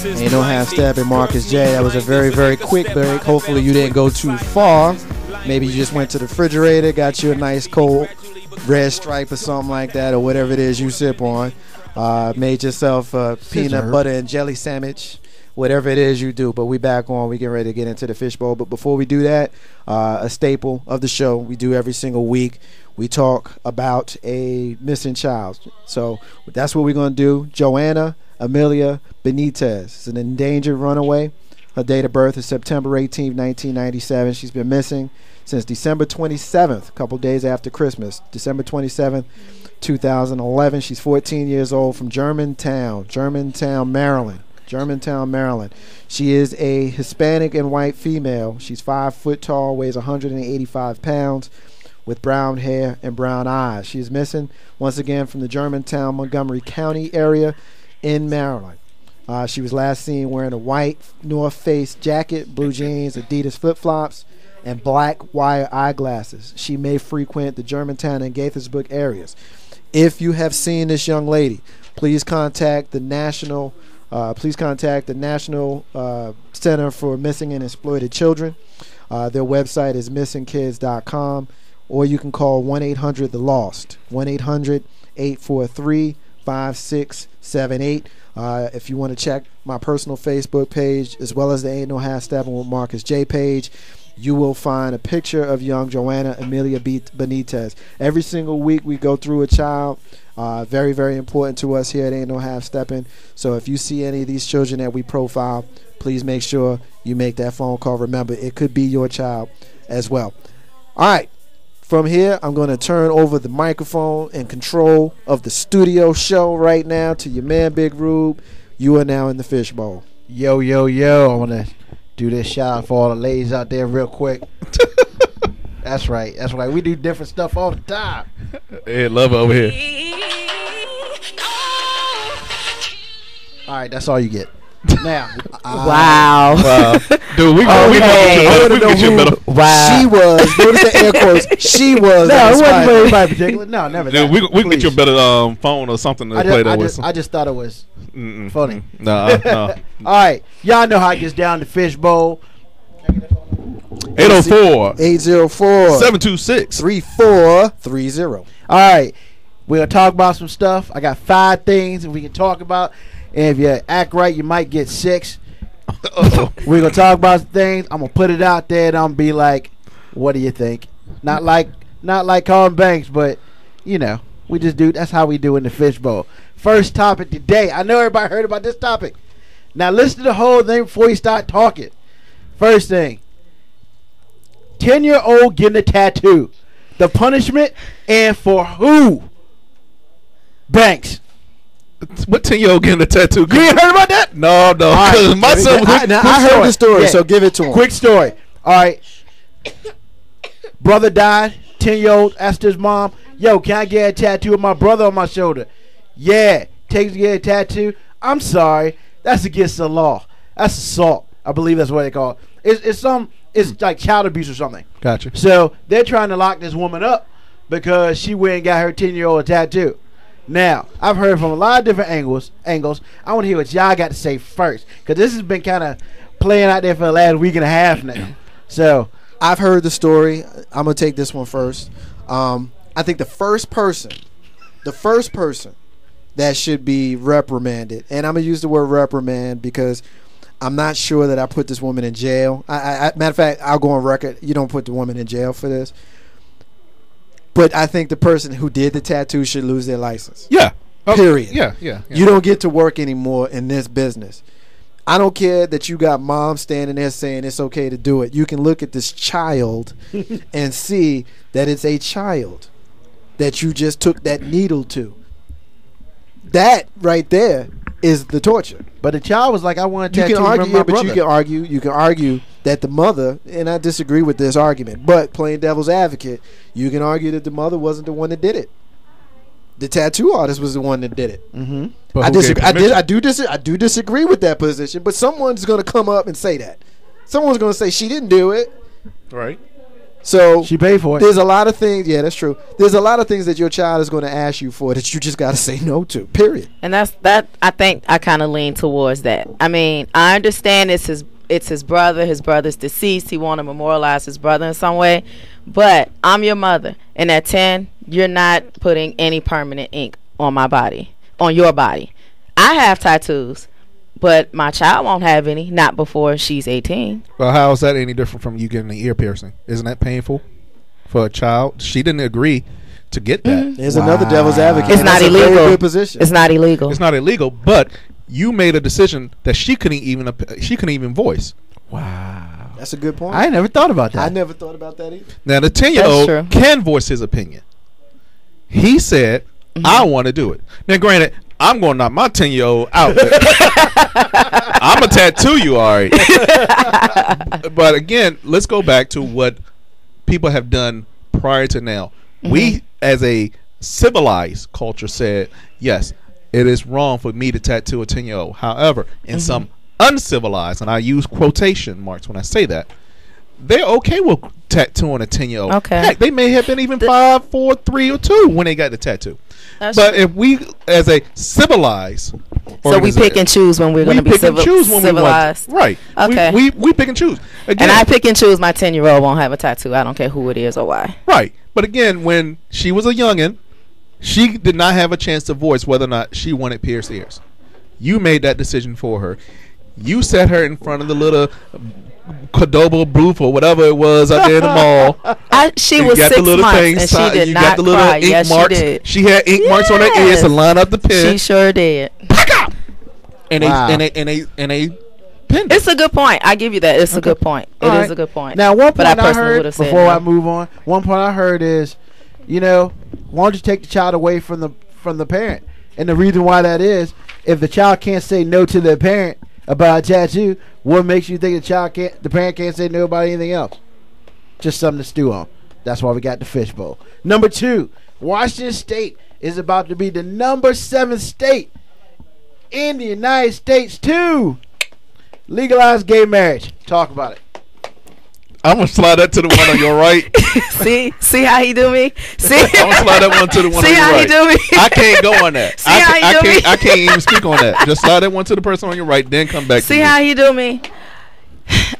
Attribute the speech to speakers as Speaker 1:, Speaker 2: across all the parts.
Speaker 1: Ain't no half stepping, Marcus J. That was a very, very quick break. Hopefully you didn't go too far. Maybe you just went to the refrigerator, got you a nice cold red stripe or something like that, or whatever it is you sip on. Made yourself a peanut butter and jelly sandwich, whatever it is you do. But we back on. We getting ready to get into the fishbowl. But before we do that, a staple of the show we do every single week. We talk about a missing child. So that's what we're going to do. Joanna Amelia Benitez is an endangered runaway. Her date of birth is September 18, 1997. She's been missing since December 27th, a couple days after Christmas. December 27th, 2011. She's 14 years old, from Germantown, Maryland. She is a Hispanic and white female. She's 5 foot tall, weighs 185 pounds, with brown hair and brown eyes. She is missing once again from the Germantown, Montgomery County area in Maryland. She was last seen wearing a white North Face jacket, blue jeans, Adidas flip-flops, and black wire eyeglasses. She may frequent the Germantown and Gaithersburg areas. If you have seen this young lady, please contact the National Center for Missing and Exploited Children. Their website is missingkids.com, or you can call 1-800-THE-LOST, 1-800-843-5678. If you want to check my personal Facebook page as well as the Ain't No Half Steppin' with Marcus J page, you will find a picture of young Joanna Amelia Benitez. Every single week we go through a child. Very, very important to us here at Ain't No Half Steppin'. So if you see any of these children that we profile, please make sure you make that phone call. Remember, it could be your child as well. All right. From here, I'm going to turn over the microphone and control of the studio show right now to your man, Big Rube. You are now in the fishbowl.
Speaker 2: Yo, yo, yo. I want to do this shout out for all the ladies out there real quick. That's right. We do different stuff all the time.
Speaker 3: Hey, love it over here.
Speaker 2: All right, that's all you get. Now,
Speaker 4: wow.
Speaker 3: Dude, we can get you a better.
Speaker 1: Wow. She was. Notice the air quotes. She was.
Speaker 2: No, it wasn't for anybody particular. No, never.
Speaker 3: Dude, we can get you a better phone or something to play that with.
Speaker 2: I just thought it was funny.
Speaker 3: No.
Speaker 2: All right, y'all know how it gets down to Fishbowl.
Speaker 1: 804-726-3430.
Speaker 2: All right, we're gonna talk about some stuff. I got 5 things we can talk about. And if you act right, you might get 6. We're going to talk about some things. I'm going to put it out there, and I'm going to be like, what do you think? Not like Colin Banks, but, you know, we just do. That's how we do in the fishbowl. First topic today. I know everybody heard about this topic. Now, listen to the whole thing before you start talking. First thing, 10-year-old getting a tattoo. The punishment, and for who? Banks.
Speaker 3: What 10-year-old getting a tattoo?
Speaker 2: You ain't heard about that?
Speaker 3: No.
Speaker 2: Right.
Speaker 3: My son.
Speaker 1: I heard the story, so give it to him.
Speaker 2: Quick story. All right. Brother died. 10-year-old asked his mom, "Yo, can I get a tattoo of my brother on my shoulder?" Yeah. Takes to get a tattoo. I'm sorry. That's against the law. That's assault. I believe that's what they call it. It's like child abuse or something.
Speaker 3: Gotcha.
Speaker 2: So they're trying to lock this woman up because she went and got her 10-year-old a tattoo. Now, I've heard from a lot of different angles. I want to hear what y'all got to say first, because this has been kind of playing out there for the last week and a half now. So
Speaker 1: I've heard the story. I'm going to take this one first. I think the first person that should be reprimanded, and I'm going to use the word reprimand because I'm not sure that I put this woman in jail. Matter of fact, I'll go on record. You don't put the woman in jail for this. But I think the person who did the tattoo should lose their license.
Speaker 3: Yeah.
Speaker 1: Period.
Speaker 3: Yeah.
Speaker 1: You don't get to work anymore in this business. I don't care that you got mom standing there saying it's okay to do it. You can look at this child and see that it's a child that you just took that needle to. That right there is the torture.
Speaker 2: But the child was like, "I want to tattoo."
Speaker 1: You can argue,
Speaker 2: my brother.
Speaker 1: you can argue that the mother, and I disagree with this argument, but playing devil's advocate, you can argue that the mother wasn't the one that did it. The tattoo artist was the one that did it.
Speaker 2: Mm-hmm.
Speaker 1: I disagree. I do disagree with that position, but someone's going to come up and say that. Someone's going to say she didn't do it.
Speaker 3: Right.
Speaker 1: So
Speaker 2: she paid for it.
Speaker 1: There's a lot of things. Yeah, that's true. There's a lot of things that your child is going to ask you for that you just got to say no to. Period.
Speaker 4: And that. I think I kind of lean towards that. I mean, I understand it's his brother. His brother's deceased. He want to memorialize his brother in some way. But I'm your mother, and at 10, you're not putting any permanent ink on my body, on your body. I have tattoos, but my child won't have any, not before she's 18.
Speaker 3: Well, how is that any different from you getting an ear piercing? Isn't that painful for a child? She didn't agree to get that.
Speaker 4: Mm-hmm.
Speaker 1: There's another devil's advocate.
Speaker 4: It's not illegal.
Speaker 1: Good position.
Speaker 4: It's not illegal.
Speaker 3: It's not illegal, but you made a decision that she couldn't even voice.
Speaker 2: Wow.
Speaker 1: That's a good point.
Speaker 2: I never thought about that.
Speaker 1: I never thought about that either.
Speaker 3: Now, the 10-year-old can voice his opinion. He said, I want to do it. Now, granted, I'm going to knock my 10-year-old out. I'm going to tattoo you, all right. But again, let's go back to what people have done prior to now. We, as a civilized culture, said, yes, it is wrong for me to tattoo a 10-year-old. However, in some uncivilized, and I use quotation marks when I say that, they're okay with tattooing a 10-year-old.
Speaker 4: Okay.
Speaker 3: Heck, they may have been even 5, 4, 3, or 2 when they got the tattoo.
Speaker 4: But
Speaker 3: if we, as a civilized,
Speaker 4: so we pick and choose when we're going to be civilized.
Speaker 3: Right.
Speaker 4: Okay.
Speaker 3: We pick and choose. Again,
Speaker 4: and I pick and choose. My 10-year-old won't have a tattoo. I don't care who it is or why.
Speaker 3: Right. But again, when she was a youngin', she did not have a chance to voice whether or not she wanted pierced ears. You made that decision for her. You set her in front of the little Cordoba booth or whatever it was out there in the mall.
Speaker 4: She was 6 months and she did not cry. Yes,
Speaker 3: marks.
Speaker 4: she did.
Speaker 3: She had ink marks on her ears to line up the pen.
Speaker 4: She sure did.
Speaker 3: And they pinned.
Speaker 4: It's a good point. I give you that. It's a good point. It is a good point.
Speaker 2: Now, one point I heard before I move on. One point I heard is, why don't you take the child away from the parent? And the reason why that is, if the child can't say no to their parent about a tattoo, what makes you think the parent can't say no about anything else? Just something to stew on. That's why we got the Fishbowl. Number 2, Washington State is about to be the number 7 state in the United States to legalize gay marriage. Talk about it.
Speaker 3: I'm gonna slide that to the one on your right.
Speaker 4: see how he do me. See,
Speaker 3: I'm gonna slide that one to the one on your right.
Speaker 4: See how he do me.
Speaker 3: I can't go on that.
Speaker 4: See how he do me.
Speaker 3: I can't even speak on that. Just slide that one to the person on your right, then come back.
Speaker 4: See how he do me.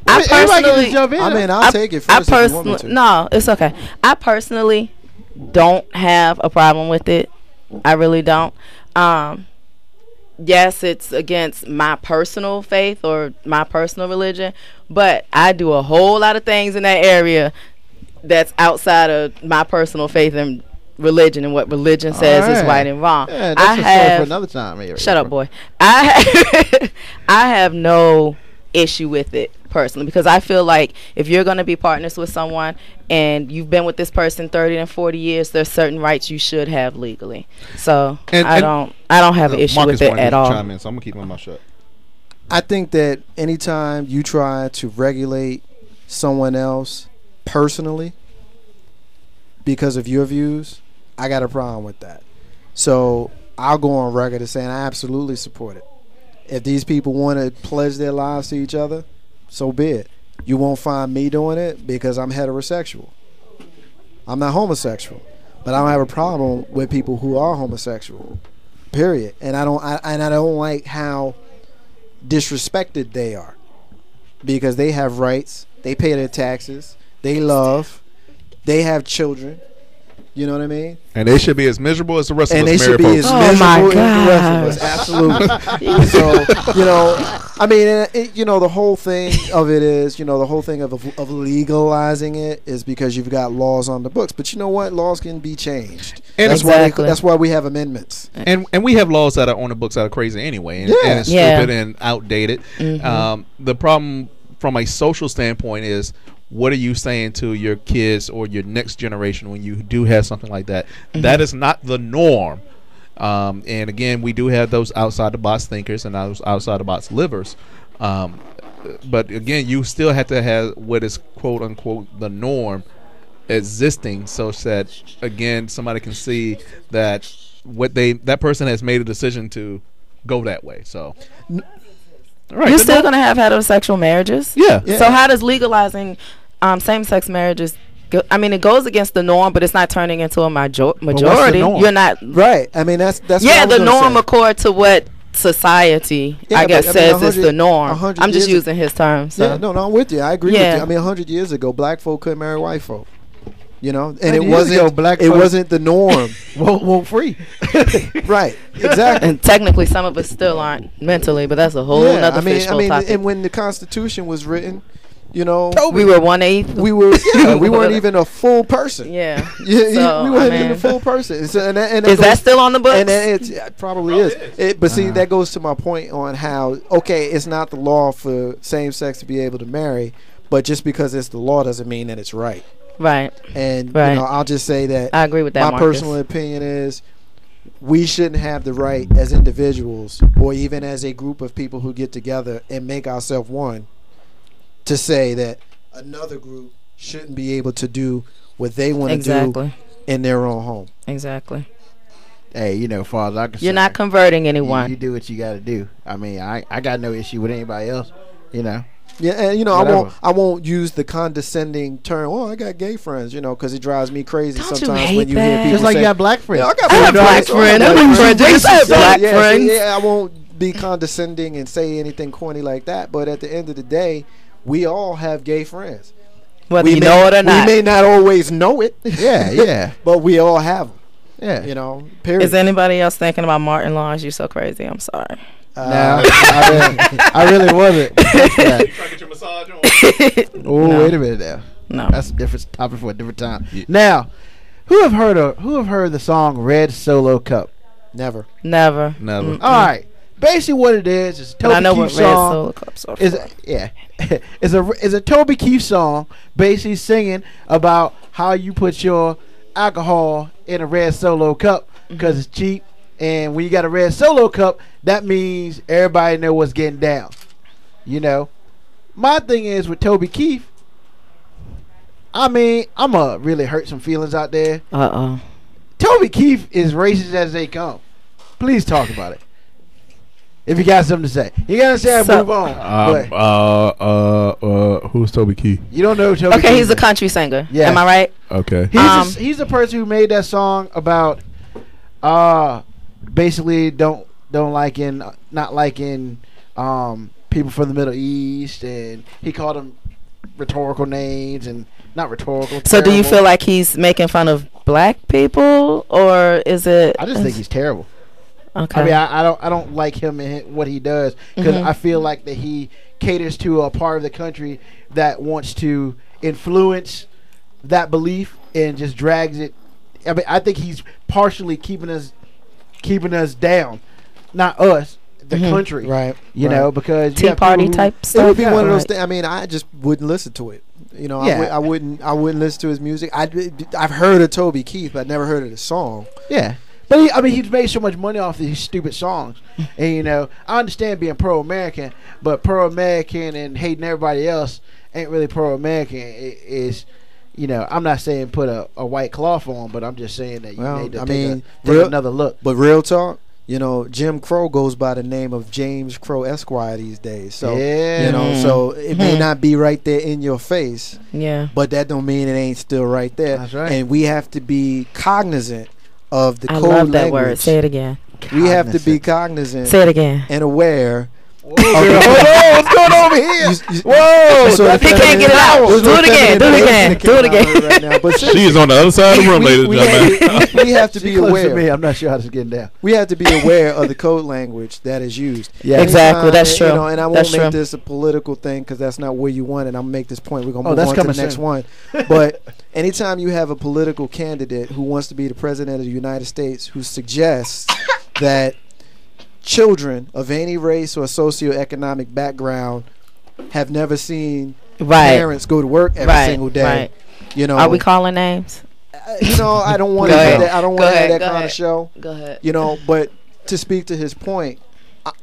Speaker 2: I personally jump in.
Speaker 1: I mean, I'll take it first.
Speaker 4: No, it's okay. I personally don't have a problem with it. I really don't. Yes, it's against my personal faith or my personal religion, but I do a whole lot of things in that area that's outside of my personal faith and religion and what religion says is right and wrong.
Speaker 2: Yeah, that's a story for another time.
Speaker 4: Shut up, boy. I have no issue with it personally, because I feel like if you're going to be partners with someone and you've been with this person 30 and 40 years, there's certain rights you should have legally. So I don't have an issue
Speaker 3: Marcus
Speaker 4: with it at all.
Speaker 3: Chime in, so I'm gonna keep my mouth shut.
Speaker 1: I think that anytime you try to regulate someone else personally because of your views, I got a problem with that. So I'll go on record as saying I absolutely support it. If these people want to pledge their lives to each other, so be it. You won't find me doing it because I'm heterosexual. I'm not homosexual, but I don't have a problem with people who are homosexual. Period. And I don't like how disrespected they are, because they have rights. They pay their taxes. They love. They have children. You know what I mean?
Speaker 3: And they should be as miserable as the rest of us married folks.
Speaker 1: And they should be as miserable as the rest of us. Absolutely. So, I mean, the whole thing of it is, the whole thing of legalizing it is because you've got laws on the books. But you know what? Laws can be changed. And that's why we have amendments.
Speaker 3: And we have laws that are on the books that are crazy anyway. And it's stupid and outdated. Mm-hmm. The problem from a social standpoint is, what are you saying to your kids or your next generation when you do have something like that? Mm-hmm. That is not the norm. And again, we do have those outside the box thinkers and those outside the box livers. But again, you still have to have what is quote unquote the norm existing, so that again somebody can see that that person has made a decision to go that way. So.
Speaker 4: Right. You're still going to have heterosexual marriages?
Speaker 3: Yeah.
Speaker 4: So how does legalizing same-sex marriages I mean, it goes against the norm, but it's not turning into a majority. You're not
Speaker 1: right. I mean, that's
Speaker 4: yeah. The norm accord to what society, I guess, says is the norm. I'm just using his terms. So.
Speaker 1: Yeah, no, I'm with you. I agree with you. I mean, 100 years ago, black folk couldn't marry white folk. You know, and it wasn't the norm.
Speaker 2: Well, free.
Speaker 1: Right, exactly.
Speaker 4: And technically, some of us still aren't mentally, but that's a whole other fishbowl topic.
Speaker 1: And when the Constitution was written, you know,
Speaker 4: we were 1/8.
Speaker 1: We weren't even a full person.
Speaker 4: Yeah,
Speaker 1: so, we weren't even a full person. So, and
Speaker 4: is that still on the books?
Speaker 1: And it probably is. But see, that goes to my point on how it's not the law for same sex to be able to marry, but just because it's the law doesn't mean that it's right.
Speaker 4: Right.
Speaker 1: And you know, I'll just say that
Speaker 4: I agree with that.
Speaker 1: My personal opinion is we shouldn't have the right as individuals or even as a group of people who get together and make ourselves one to say that another group shouldn't be able to do what they want to do in their own home.
Speaker 4: Exactly.
Speaker 2: Hey, you know, far as I can
Speaker 4: you're not converting anyone.
Speaker 2: You do what you got to do. I mean, I got no issue with anybody else, you know.
Speaker 1: Yeah, and you know, I won't use the condescending term. Oh, I got gay friends, you know, because it drives me crazy sometimes when you hear people
Speaker 2: just like
Speaker 1: say,
Speaker 2: you got black friends.
Speaker 1: Yeah,
Speaker 4: I got black friends. Black friends.
Speaker 1: Yeah, I won't be condescending and say anything corny like that. But at the end of the day, we all have gay friends.
Speaker 4: Whether you know it or not.
Speaker 1: We may not always know it.
Speaker 2: Yeah.
Speaker 1: But we all have them.
Speaker 2: Yeah.
Speaker 1: You know, period.
Speaker 4: Is anybody else thinking about Martin Lawrence? You so crazy. I'm sorry.
Speaker 2: No, I really wasn't.
Speaker 3: Trying to get your massage on.
Speaker 2: Oh, wait a minute now.
Speaker 4: No,
Speaker 2: that's a different topic for a different time. Yeah. Now, who have heard the song "Red Solo Cup"?
Speaker 1: Never.
Speaker 4: Mm-mm.
Speaker 2: All right. Basically, what it is Toby
Speaker 4: I know
Speaker 2: Keith
Speaker 4: what
Speaker 2: song.
Speaker 4: Red Solo Cups are.
Speaker 2: It's a Toby Keith song, basically singing about how you put your alcohol in a red Solo cup because it's cheap. And when you got a red Solo cup, that means everybody know what's getting down. You know? My thing is with Toby Keith, I mean, I'm going to really hurt some feelings out there. Toby Keith is racist as they come. Please talk about it. If you got something to say. You got to say move on.
Speaker 3: Who's Toby Keith?
Speaker 2: You don't know Toby Keith.
Speaker 4: Okay, he's a country singer. Yeah. Am I right?
Speaker 3: Okay.
Speaker 2: He's the person who made that song about basically not liking people from the Middle East, and he called them rhetorical names and not rhetorical.
Speaker 4: So do you feel like he's making fun of black people, or is it?
Speaker 2: I just think he's terrible.
Speaker 4: Okay.
Speaker 2: I mean, I don't like him and what he does because I feel like that he caters to a part of the country that wants to influence that belief and just drags it. I mean, I think he's partially keeping us down, not us, the country,
Speaker 1: right?
Speaker 2: You know, because
Speaker 4: Tea Party type stuff.
Speaker 1: It would be one of those things. I mean, I just wouldn't listen to it. You know, I wouldn't listen to his music. I've heard of Toby Keith, but I never heard of the song.
Speaker 2: Yeah. But he's made so much money off these stupid songs, and you know, I understand being pro-American, but pro-American and hating everybody else ain't really pro-American. It is, you know, I'm not saying put a white cloth on, but I'm just saying that you need to take another look.
Speaker 1: But real talk, you know, Jim Crow goes by the name of James Crow Esquire these days. So you know, so it may not be right there in your face.
Speaker 4: Yeah.
Speaker 1: But that don't mean it ain't still right there.
Speaker 2: That's right.
Speaker 1: And we have to be cognizant of the
Speaker 4: I
Speaker 1: code
Speaker 4: love that
Speaker 1: language.
Speaker 4: word. Say it again.
Speaker 1: We have to be cognizant.
Speaker 4: Say it again.
Speaker 1: And aware.
Speaker 2: Whoa, what's going on over here?
Speaker 1: Whoa,
Speaker 4: so he can't get it out. Do it again.
Speaker 1: Right now. But
Speaker 3: she is on the other side of the room, ladies and gentlemen.
Speaker 1: We have to be aware.
Speaker 2: Me, I'm not sure how this is getting down.
Speaker 1: We have to be aware of the code language that is used.
Speaker 2: Yeah,
Speaker 4: exactly. That's true.
Speaker 1: You know, and I won't make this a political thing because that's not where you want it. I'm gonna make this point. We're gonna move on to the next one. But anytime you have a political candidate who wants to be the president of the United States who suggests that children of any race or socioeconomic background have never seen parents go to work every single day. You know,
Speaker 4: are we calling names?
Speaker 1: You know, I don't want to have that. I don't want to have that kind
Speaker 4: ahead.
Speaker 1: of show.
Speaker 4: Go ahead.
Speaker 1: You know, but to speak to his point,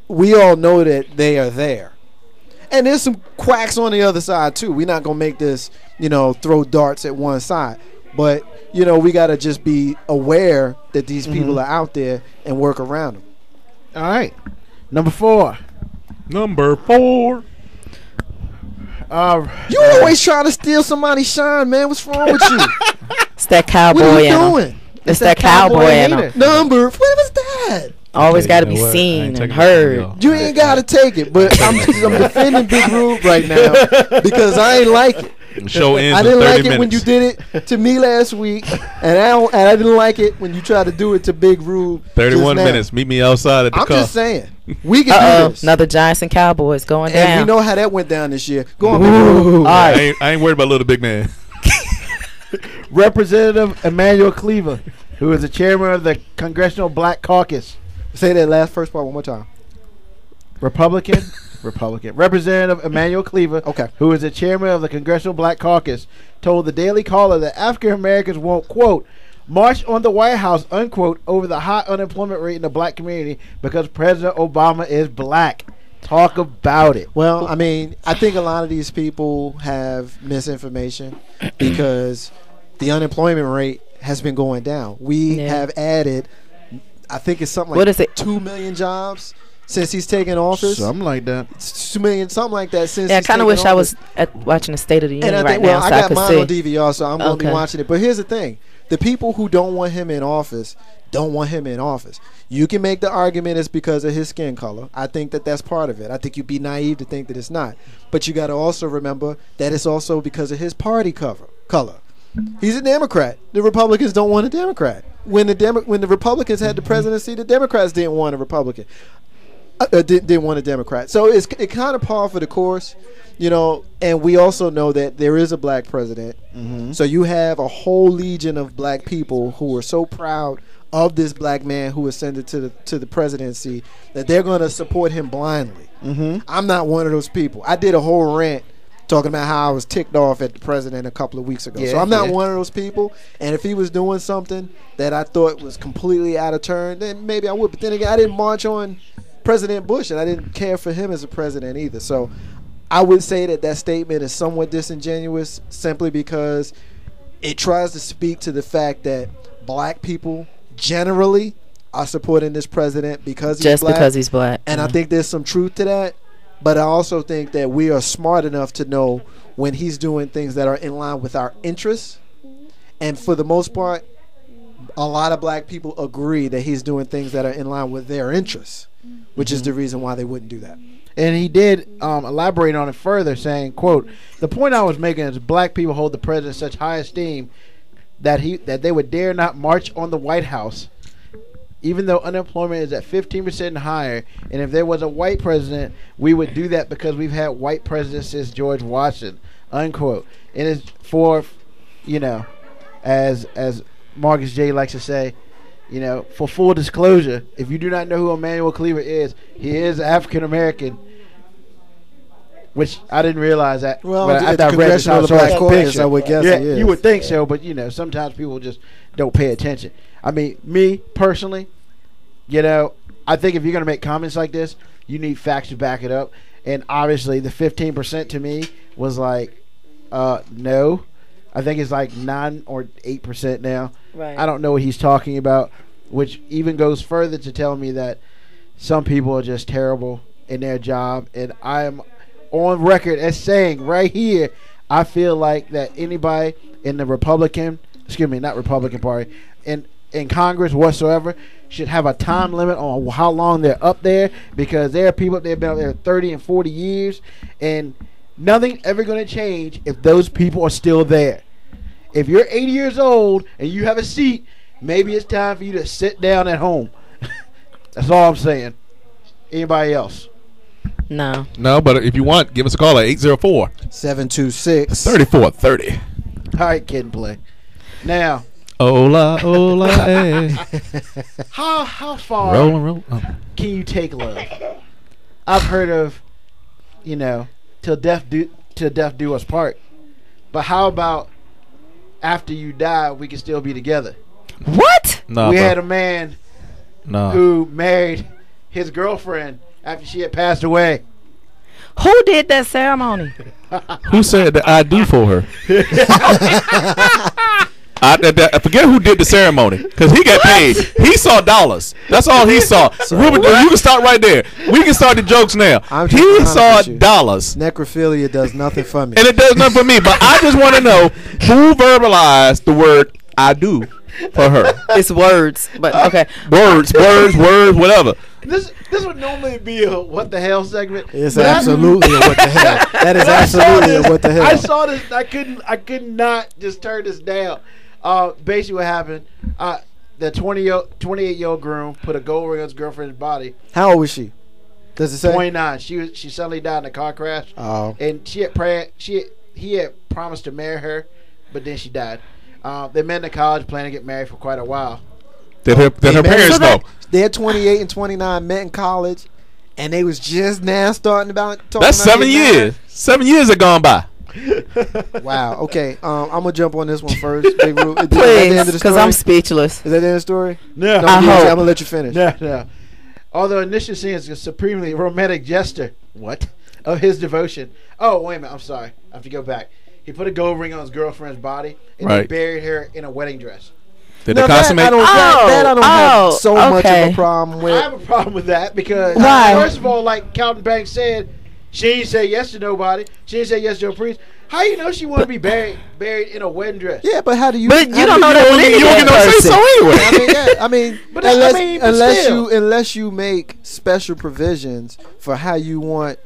Speaker 1: we all know that they are there, and there's some quacks on the other side too. We're not gonna make this, you know, throw darts at one side, but you know, we gotta just be aware that these people are out there and work around them.
Speaker 2: All right, number 4.
Speaker 1: You always trying to steal somebody's shine, man. What's wrong with you?
Speaker 4: It's that cowboy.
Speaker 1: What are you doing?
Speaker 4: It's that cowboy in him.
Speaker 1: Number. What was that?
Speaker 4: Always got to be seen and heard.
Speaker 1: You ain't got to take it, but I'm defending Big Rube right now because I ain't like it.
Speaker 3: Show ends
Speaker 1: I didn't
Speaker 3: in 30
Speaker 1: like it
Speaker 3: minutes.
Speaker 1: when you did it to me last week, and I didn't like it when you tried to do it to Big Rube.
Speaker 3: 31 minutes. Meet me outside at the car.
Speaker 1: I'm just saying. We can do this.
Speaker 4: Another Giants and Cowboys going down.
Speaker 1: And we know how that went down this year. Go on, Big Rube.
Speaker 2: All right.
Speaker 3: I ain't worried about little big man.
Speaker 2: Representative Emmanuel Cleaver, who is the chairman of the Congressional Black Caucus.
Speaker 1: Say that first part one more time.
Speaker 2: Republican. Representative Emmanuel Cleaver, who is the chairman of the Congressional Black Caucus, told the Daily Caller that African Americans won't, quote, march on the White House, unquote, over the high unemployment rate in the black community because President Obama is black. Talk about it.
Speaker 1: Well, I mean, I think a lot of these people have misinformation because the unemployment rate has been going down. We have added, I think it's something like 2 million jobs since he's taken office.
Speaker 2: Something like that.
Speaker 1: 2 million, something like that since
Speaker 4: I
Speaker 1: he's
Speaker 4: kind of
Speaker 1: taken
Speaker 4: wish I
Speaker 1: office.
Speaker 4: was watching the State of the Union
Speaker 1: And I
Speaker 4: right
Speaker 1: think,
Speaker 4: now
Speaker 1: I
Speaker 4: so I
Speaker 1: got
Speaker 4: could
Speaker 1: mine
Speaker 4: see.
Speaker 1: on DVR, so I'm going to be watching it. But here's the thing. The people who don't want him in office don't want him in office. You can make the argument it's because of his skin color. I think that that's part of it. I think you'd be naive to think that it's not. But you got to also remember that it's also because of his party color. He's a Democrat. The Republicans don't want a Democrat. When the Republicans had the presidency, the Democrats didn't want a Republican. Didn't want a Democrat. So it kind of par for the course, you know. And we also know that there is a black president. Mm-hmm. So you have a whole legion of black people who are so proud of this black man who ascended to the presidency that they're going to support him blindly. Mm-hmm. I'm not one of those people. I did a whole rant talking about how I was ticked off at the president a couple of weeks ago. So I'm not one of those people. And if he was doing something that I thought was completely out of turn, then maybe I would. But then again, I didn't march on President Bush, and I didn't care for him as a president either. So I would say that statement is somewhat disingenuous simply because it tries to speak to the fact that black people generally are supporting this president because he's black.
Speaker 4: Because he's black.
Speaker 1: And I think there's some truth to that. But I also think that we are smart enough to know when he's doing things that are in line with our interests. And for the most part, a lot of black people agree that he's doing things that are in line with their interests, which is the reason why they wouldn't do that.
Speaker 2: And he did elaborate on it further, saying, quote, the point I was making is black people hold the president in such high esteem that they would dare not march on the White House, even though unemployment is at 15% and higher. And if there was a white president, we would do that because we've had white presidents since George Washington, unquote. And it's for, you know, as Marcus J likes to say, you know, for full disclosure, if you do not know who Emmanuel Cleaver is, he is African American, which I didn't realize that.
Speaker 1: Well,
Speaker 2: after I read this, I saw
Speaker 1: Black
Speaker 2: his
Speaker 1: Caucus,
Speaker 2: picture.
Speaker 1: I would guess
Speaker 2: Yeah,
Speaker 1: he is.
Speaker 2: you would think so, but you know, sometimes people just don't pay attention. I mean, me personally, you know, I think if you're gonna make comments like this, you need facts to back it up. And obviously, the 15% to me was like, no. I think it's like 9 or 8% now.
Speaker 4: Right.
Speaker 2: I don't know what he's talking about, which even goes further to tell me that some people are just terrible in their job. And I am on record as saying right here, I feel like that anybody in the not Republican Party, in Congress whatsoever, should have a time limit on how long they're up there, because there are people that have been up there 30 and 40 years, and nothing ever going to change if those people are still there. If you're 80 years old and you have a seat, maybe it's time for you to sit down at home. That's all I'm saying. Anybody else?
Speaker 4: No,
Speaker 3: but if you want, give us a call at
Speaker 1: 804-726-3430.
Speaker 2: All right, kid and play. Now,
Speaker 3: Hola, eh.
Speaker 2: how far
Speaker 3: Roll.
Speaker 2: can you take love? I've heard of, you know, till death do us part. But how about after you die, we can still be together?
Speaker 4: what?
Speaker 3: No,
Speaker 2: We
Speaker 3: bro.
Speaker 2: had a man
Speaker 3: No.
Speaker 2: who married his girlfriend after she had passed away.
Speaker 4: Who did that ceremony?
Speaker 3: Who said that I do for her? I forget who did the ceremony because he got paid. He saw dollars. That's all he saw. Ruben, you can start right there. We can start the jokes now. He saw dollars.
Speaker 1: Necrophilia does nothing for me,
Speaker 3: and it does nothing for me. But I just want to know who verbalized the word "I do" for her.
Speaker 4: It's words, but okay.
Speaker 3: Words, whatever.
Speaker 2: This would normally be a what the hell segment.
Speaker 1: It's absolutely a what the hell. That is absolutely a what the hell.
Speaker 2: I saw this. I could not just turn this down. Basically, what happened? The 28-year-old groom put a gold ring on his girlfriend's body.
Speaker 1: How old was she? Does it say?
Speaker 2: 29. She suddenly died in a car crash.
Speaker 1: Oh.
Speaker 2: And he had promised to marry her, but then she died. They met in college, planning to get married for quite a while.
Speaker 3: Did her parents know?
Speaker 1: They're 28 and 29, met in college, and they was just now starting about talking.
Speaker 3: That's
Speaker 1: about
Speaker 3: 7 years. 7 years have gone by.
Speaker 1: Wow. Okay. I'm gonna jump on this one first. Big Rube.
Speaker 4: Please, because I'm speechless.
Speaker 1: Is that the end of the story?
Speaker 2: No.
Speaker 1: I'm gonna let you finish.
Speaker 2: No. Although initially seen as a supremely romantic gesture, of his devotion. Oh, wait a minute. I'm sorry. I have to go back. He put a gold ring on his girlfriend's body and he buried her in a wedding dress.
Speaker 3: Did they consummate?
Speaker 1: I don't have so much of a problem with.
Speaker 2: I have a problem with that because first of all, like Calvin Banks said, she didn't say yes to nobody. She didn't say yes to a priest. How you know she want to be buried in a wedding dress?
Speaker 1: Yeah, but how do you?
Speaker 4: But you don't know that
Speaker 3: you don't say so
Speaker 1: I
Speaker 3: anyway.
Speaker 1: mean, unless you make special provisions for how you want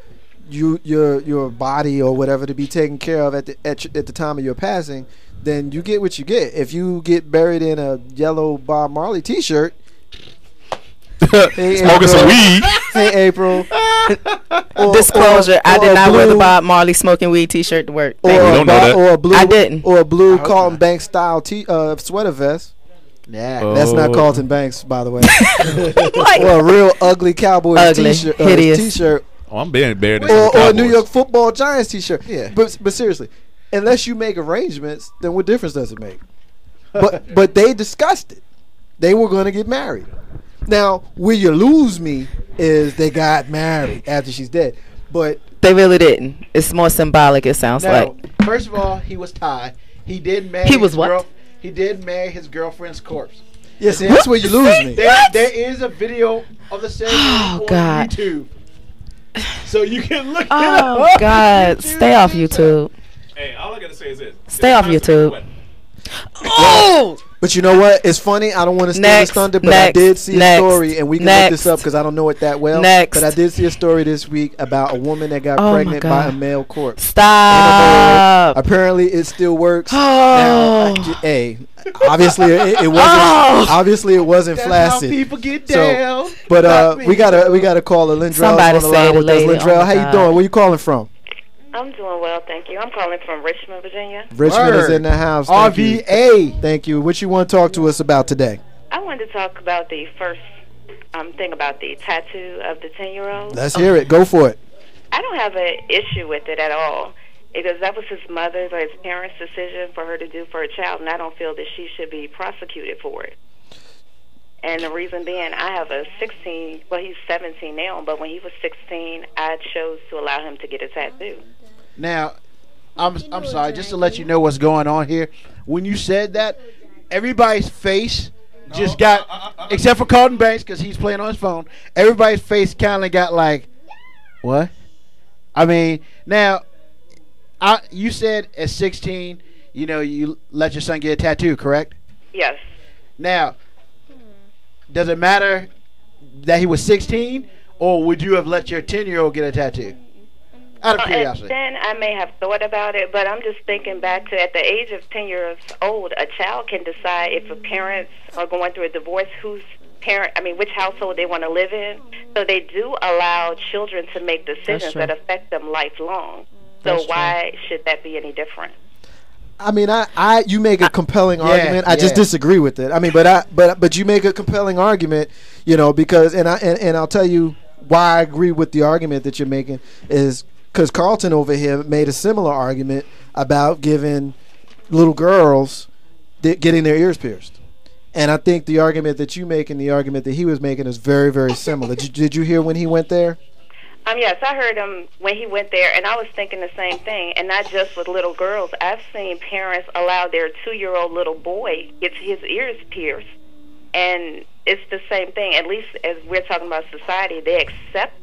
Speaker 1: your body or whatever to be taken care of at the time of your passing, then you get what you get. If you get buried in a yellow Bob Marley T-shirt,
Speaker 3: smoking some weed.
Speaker 1: Hey, April.
Speaker 4: Disclosure: I did not wear the Bob Marley smoking weed T-shirt to work.
Speaker 1: Or a blue.
Speaker 4: I didn't.
Speaker 1: Or a blue Carlton Banks style sweater vest.
Speaker 2: Yeah,
Speaker 1: that's not Carlton Banks, by the way. Or a real ugly Cowboys T-shirt. T-shirt.
Speaker 3: Oh, I'm buried
Speaker 1: or a New York Football Giants T-shirt. Yeah, but seriously, unless you make arrangements, then what difference does it make? But they discussed it. They were going to get married. Now, where you lose me is they got married after she's dead, but
Speaker 4: they really didn't. It's more symbolic. It sounds like.
Speaker 2: First of all, he was tied. He did marry. He did marry his girlfriend's corpse.
Speaker 1: Yes, that's where you lose me.
Speaker 2: There is a video of the ceremony on YouTube. So you can look it up.
Speaker 4: Oh, God. Stay off YouTube.
Speaker 3: Hey, all I got to say is this.
Speaker 4: Stay off YouTube.
Speaker 1: Oh! But you know what? It's funny. I don't want to steal this thunder, but I did see a story, and we can look this up because I don't know it that well. But I did see a story this week about a woman that got pregnant by a male corpse.
Speaker 4: Stop.
Speaker 1: Apparently, it still works.
Speaker 4: Oh.
Speaker 1: Now, obviously it wasn't. Obviously, it wasn't
Speaker 2: That's
Speaker 1: flaccid.
Speaker 2: How people get down.
Speaker 1: So, but we gotta call her. Lindrell.
Speaker 4: Somebody say the lady.
Speaker 1: Lindrell, how you doing? Where you calling from?
Speaker 5: I'm doing well, thank you. I'm calling from Richmond, Virginia.
Speaker 1: Richmond is in the house.
Speaker 2: RVA.
Speaker 1: Thank you. What you want to talk to us about today?
Speaker 5: I wanted to talk about the first thing about the tattoo of the 10-year-old.
Speaker 1: Let's hear it. Go for it.
Speaker 5: I don't have an issue with it at all because that was his mother's or his parents' decision for her to do for a child, and I don't feel that she should be prosecuted for it. And the reason being, I have a 16, well, he's 17 now, but when he was 16, I chose to allow him to get a tattoo.
Speaker 2: Now, I'm sorry, just to let you know what's going on here. When you said that, everybody's face just got, except for Carlton Banks because he's playing on his phone, everybody's face kind of got like, what? I mean, now, you said at 16, you let your son get a tattoo, correct?
Speaker 5: Yes.
Speaker 2: Now, does it matter that he was 16, or would you have let your 10-year-old get a tattoo? Out of curiosity.
Speaker 5: Then I may have thought about it, but I'm just thinking back to at the age of 10 years old, a child can decide if a parents are going through a divorce, which household they want to live in. So they do allow children to make decisions that affect them lifelong. So why should that be any different?
Speaker 1: I mean, you make a compelling argument. I just disagree with it. I mean, but you make a compelling argument, because and I'll tell you why I agree with the argument that you're making is because Carlton over here made a similar argument about giving little girls getting their ears pierced, and I think the argument that you make and the argument that he was making is very, very similar. Did you hear when he went there?
Speaker 5: Yes, I heard him when he went there, and I was thinking the same thing. And not just with little girls. I've seen parents allow their 2-year-old little boy get his ears pierced, and it's the same thing. At least as we're talking about society, they accept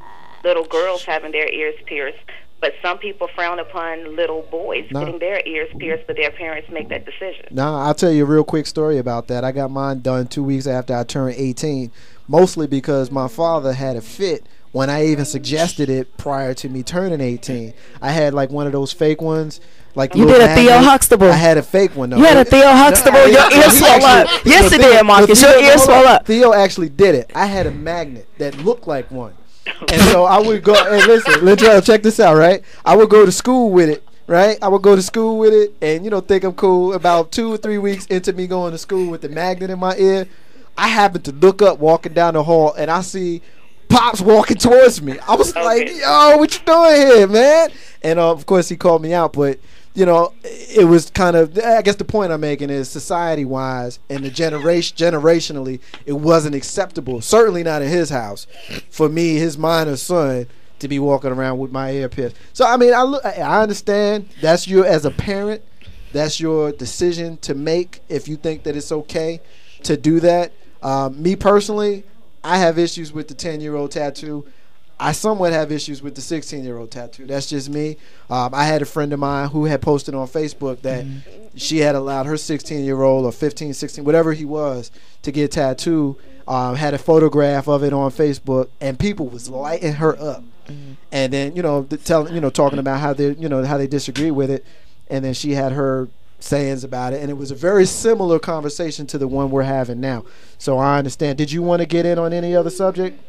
Speaker 5: little girls having their ears pierced, but some people frown upon little boys getting their ears pierced, but their parents make that decision.
Speaker 1: Now, I'll tell you a real quick story about that. I got mine done 2 weeks after I turned 18, mostly because my father had a fit when I even suggested it prior to me turning 18. I had like one of those fake ones. Like
Speaker 4: you did a Theo Huxtable.
Speaker 1: I had a fake one though.
Speaker 4: You had a Theo Huxtable. Your ears swell up. Yes, it did, Marcus. Your ears swell up.
Speaker 1: Theo actually did it. I had a magnet that looked like one. And so I would go, hey, listen, Latrell, check this out, right? I would go to school with it, right? I would go to school with it and, think I'm cool. About 2 or 3 weeks into me going to school with the magnet in my ear, I happened to look up walking down the hall and I see Pops walking towards me. I was like, yo, what you doing here, man? And, of course, he called me out, but it was kind of, I guess the point I'm making is society-wise and the generationally, it wasn't acceptable. Certainly not in his house for me, his minor son, to be walking around with my ear pierced. So, I mean, I understand that's as a parent, that's your decision to make if you think that it's okay to do that. Me personally, I have issues with the 10-year-old tattoo. I somewhat have issues with the 16-year-old tattoo. That's just me. I had a friend of mine who had posted on Facebook that she had allowed her 16-year-old or 15, 16, whatever he was, to get a tattoo. Had a photograph of it on Facebook, and people was lighting her up. And then, talking about how they disagree with it. And then she had her sayings about it, and it was a very similar conversation to the one we're having now. So I understand. Did you want to get in on any other subject?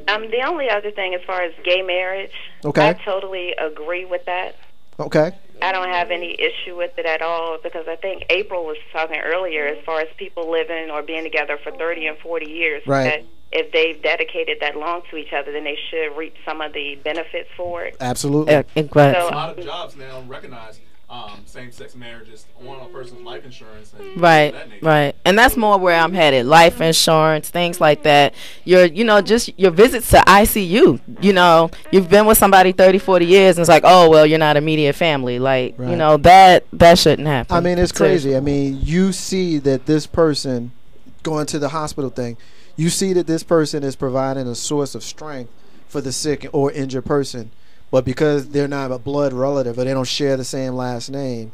Speaker 5: The only other thing as far as gay marriage, I totally agree with that.
Speaker 1: Okay.
Speaker 5: I don't have any issue with it at all, because I think April was talking earlier as far as people living or being together for 30 and 40 years.
Speaker 1: Right.
Speaker 5: That if they've dedicated that long to each other, then they should reap some of the benefits for it.
Speaker 1: Absolutely.
Speaker 3: So, a lot of jobs now recognize same-sex marriages on a person's life insurance. And
Speaker 4: right. And that's more where I'm headed. Life insurance, things like that. Just your visits to ICU. You've been with somebody 30, 40 years, and it's like, oh, well, you're not immediate family. Like, that shouldn't happen.
Speaker 1: I mean, it's crazy. I mean, you see that this person, going to the hospital thing, you see that this person is providing a source of strength for the sick or injured person. But because they're not a blood relative or they don't share the same last name,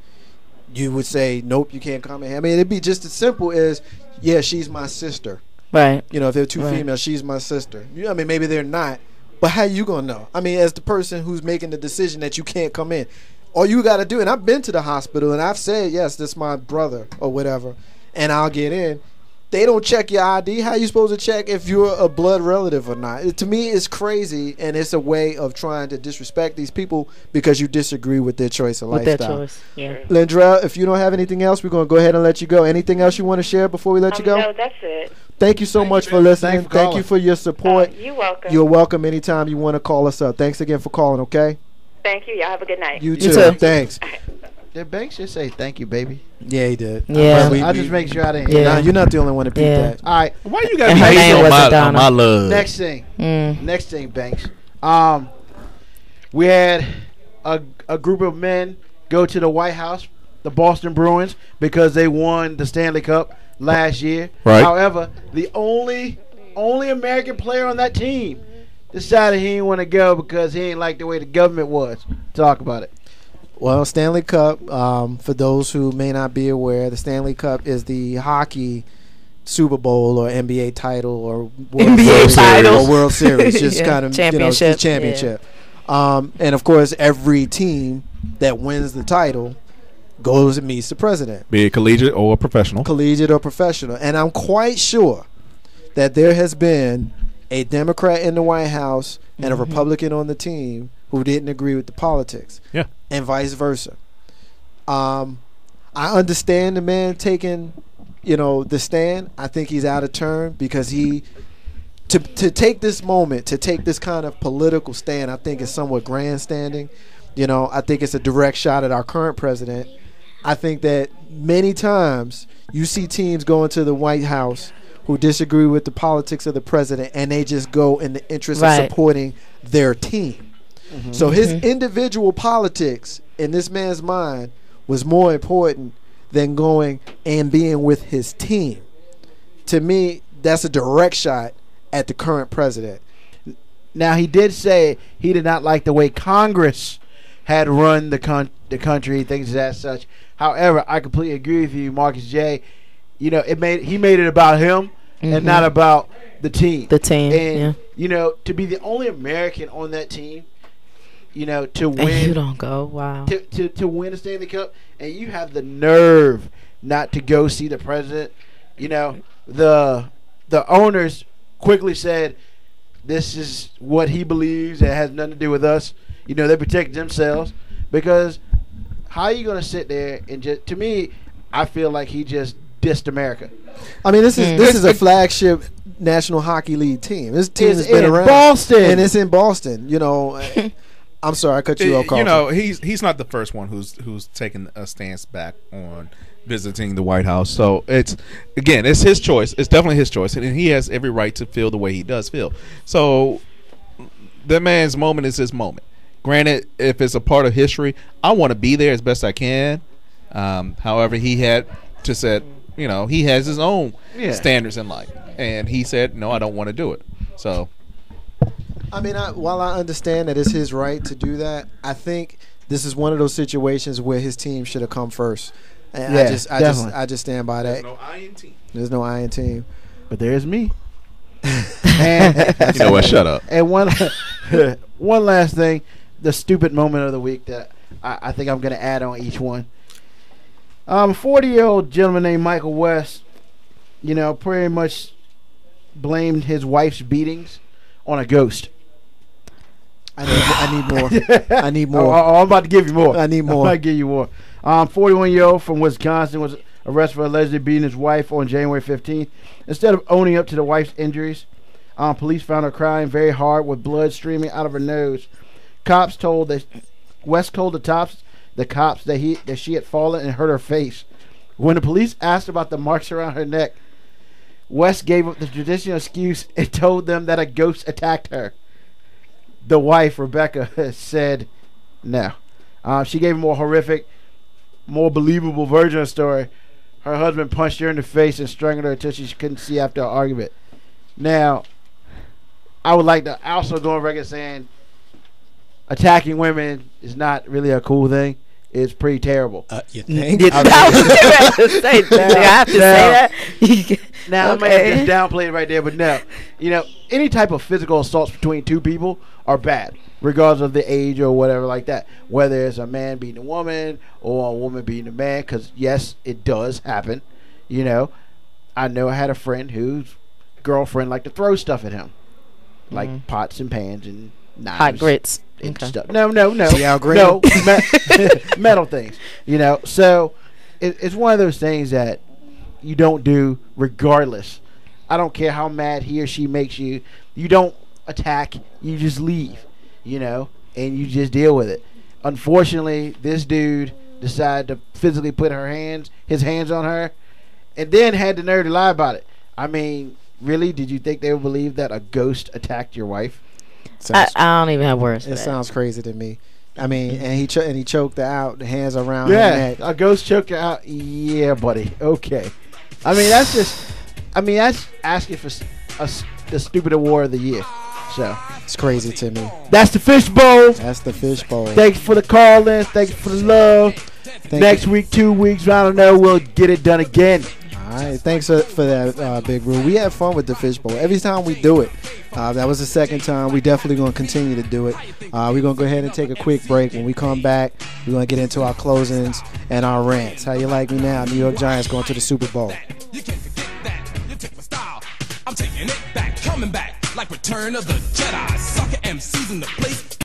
Speaker 1: you would say, nope, you can't come in. I mean, it'd be just as simple as, yeah, she's my sister.
Speaker 4: Right.
Speaker 1: If they're two females, she's my sister. I mean, maybe they're not. But how you going to know? I mean, as the person who's making the decision that you can't come in, all you got to do, and I've been to the hospital and I've said, yes, this is my brother or whatever, and I'll get in. They don't check your ID. How are you supposed to check if you're a blood relative or not? To me, it's crazy, and it's a way of trying to disrespect these people because you disagree with their choice of lifestyle.
Speaker 4: With their choice, yeah.
Speaker 1: Lindrell, if you don't have anything else, we're going to go ahead and let you go. Anything else you want to share before we let you go?
Speaker 5: No, that's it.
Speaker 1: Thank you so much for listening. Thank you for your support.
Speaker 5: You're welcome.
Speaker 1: You're welcome anytime you want to call us up. Thanks again for calling, okay?
Speaker 5: Thank you. Y'all have a good night.
Speaker 1: You too. Thanks.
Speaker 2: Did Banks just say thank you, baby?
Speaker 1: Yeah, he did.
Speaker 4: Yeah.
Speaker 2: I just make sure I didn't.
Speaker 1: Yeah. Nah, you're not the only one to beat that.
Speaker 2: All right.
Speaker 3: Why you gotta be hating on my love?
Speaker 2: Next thing, Banks. We had a group of men go to the White House, the Boston Bruins, because they won the Stanley Cup last year.
Speaker 3: Right.
Speaker 2: However, the only American player on that team decided he didn't want to go because he ain't like the way the government was. Talk about it.
Speaker 1: Well, Stanley Cup, for those who may not be aware, the Stanley Cup is the hockey Super Bowl or NBA title or World Series, just kind of
Speaker 4: championship.
Speaker 1: Championship. And of course, every team that wins the title goes and meets the president,
Speaker 3: be it collegiate or professional.
Speaker 1: And I'm quite sure that there has been a Democrat in the White House and a Republican on the team who didn't agree with the politics.
Speaker 3: Yeah.
Speaker 1: And vice versa. I understand the man taking, the stand. I think he's out of turn because to take this moment, to take this kind of political stand, I think is somewhat grandstanding. I think it's a direct shot at our current president. I think that many times you see teams go into the White House who disagree with the politics of the president, and they just go in the interest of supporting their team.
Speaker 2: Mm-hmm.
Speaker 1: So his individual politics in this man's mind was more important than going and being with his team. To me, that's a direct shot at the current president.
Speaker 2: Now, he did say he did not like the way Congress had run the country, things as such. However, I completely agree with you, Marcus J. You know, he made it about him and not about the team.
Speaker 4: The team,
Speaker 2: and, you know, to be the only American on that team, you know, to win.
Speaker 4: And you don't go, wow.
Speaker 2: To win a Stanley Cup, and you have the nerve not to go see the president. You know, the owners quickly said, this is what he believes. It has nothing to do with us. You know, they protect themselves because how are you going to sit there and just? To me, I feel like he just dissed America.
Speaker 1: I mean, this is a flagship National Hockey League team. This team has been around
Speaker 2: Boston,
Speaker 1: and it's in Boston. You know, I'm sorry, I cut you off.
Speaker 3: You know, he's not the first one who's taken a stance back on visiting the White House. So it's his choice. It's definitely his choice, and he has every right to feel the way he does feel. So that man's moment is his moment. Granted, if it's a part of history, I want to be there as best I can. However, he had to said, you know, he has his own standards in life, and he said, no, I don't want to do it. So,
Speaker 1: I mean, while I understand that it's his right to do that, I think this is one of those situations where his team should have come first. And I just stand by that.
Speaker 3: There's no I in team.
Speaker 1: There's no I in team.
Speaker 2: But there's me. And
Speaker 3: you know what? Shut up.
Speaker 2: And one last thing, the stupid moment of the week that I think I'm going to add on each one. 40-year-old gentleman named Michael West, you know, pretty much blamed his wife's beatings on a ghost.
Speaker 1: I need more. I need more.
Speaker 2: I'm about to give you more.
Speaker 1: I need more.
Speaker 2: I'm about to give you more. 41-year-old from Wisconsin was arrested for allegedly beating his wife on January 15th. Instead of owning up to the wife's injuries, police found her crying very hard with blood streaming out of her nose. West told the cops that she had fallen and hurt her face. When the police asked about the marks around her neck, West gave up the traditional excuse and told them that a ghost attacked her. The wife, Rebecca, said no. She gave a more horrific, more believable version of the story. Her husband punched her in the face and strangled her until she couldn't see after an argument. Now, I would like to also go on record saying attacking women is not really a cool thing. It's pretty terrible.
Speaker 1: You think?
Speaker 4: I was say that. I have to say that.
Speaker 2: Now, I might have just downplayed it right there, but no. You know, any type of physical assaults between two people are bad, regardless of the age or whatever like that. Whether it's a man beating a woman or a woman beating a man, because, yes, it does happen. You know, I know I had a friend whose girlfriend liked to throw stuff at him, like pots and pans and knives.
Speaker 4: Hot grits.
Speaker 2: And
Speaker 4: Okay.
Speaker 2: stuff. No, no, metal things. You know, so it's one of those things that you don't do regardless. I don't care how mad he or she makes you. You don't attack. You just leave. You know, and you just deal with it. Unfortunately, this dude decided to physically put his hands on her, and then had the nerve to lie about it. I mean, really? Did you think they would believe that a ghost attacked your wife?
Speaker 4: I don't even have words for
Speaker 1: It
Speaker 4: that.
Speaker 1: sounds crazy to me. I mean, and he choked her out. The hands around her neck.
Speaker 2: A ghost choked her out. Yeah, buddy. Okay. I mean, that's asking for the stupid award of the year. So
Speaker 1: It's crazy to me.
Speaker 2: that's the Fishbowl.
Speaker 1: That's the Fishbowl.
Speaker 2: Thanks for the call-in. Thanks for the love. Next week, 2 weeks, I don't know, we'll get it done again.
Speaker 1: All right, thanks for that, Big Rube. We had fun with the Fishbowl. Every time we do it, that was the second time. We definitely going to continue to do it. We're going to go ahead and take a quick break. When we come back, we're going to get into our closings and our rants. How you like me now? New York Giants going to the Super Bowl.
Speaker 6: You can't forget that. You take my style. I'm taking it back, coming back like Return of the Jedi. Sucker MCs in the place.